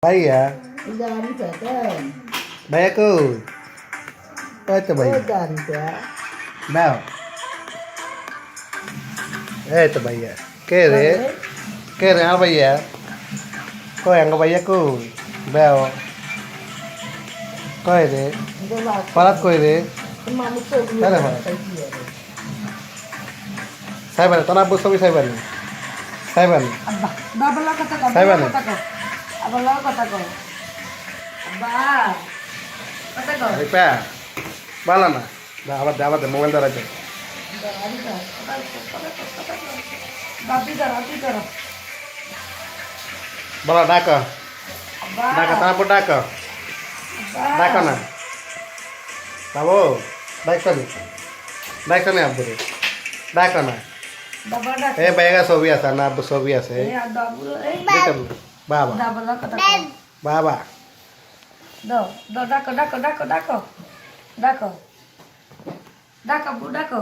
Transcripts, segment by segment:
ভাইয়া Jangan jajan. ভাইয়া কই ওই তো ভাইয়া Oh, jangan. দাও এই তো ভাইয়া কে রে আর ভাইয়া কই আঙ্গ ভাইয়া কই দাও কই রে পারাত কই রে Mami tuh Mana, Pak? Saiban তোর আব্বু ছবি Saiban Saiban Abah, bapak kata kau. Saya mana? Kata kau. Abah lo kata kau. Abah. Kata kau. Ripa ভালো না আবার মোবাইল ধরা যায় Babi darah. বলো ডাকো Abah. ডাকো তোর আব্বু ডাকো ডাকো না বাবু ডাকো না আব্বু রে ডাকো না Bapak dah. এ ভাইয়া ছবি আছে না আব্বু ছবি আছে Ada abu. দেখেন বাবা Bapak lo kata kau. বাবা Do, dako. Dako, bu, dako.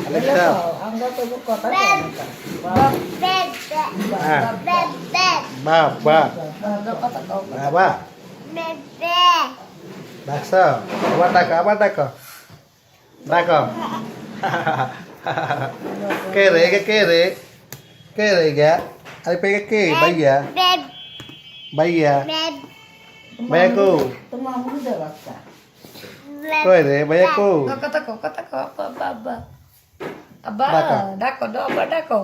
Alexa Angga tuh bu kota হ্যাঁ বাবা Do kata kau. বাবা ডাকছ আবার ডাকো কে রে গা আরে পেগে কে ভাইয়া ভাইয়া কো Teman mu udah rasa. কই রে ভাইয়া কো Do kata kau apa. Abah, Dako. dako, do, abah dako.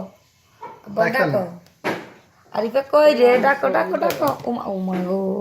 Abah Dako dako. Ari pe koi re, dako. Uma.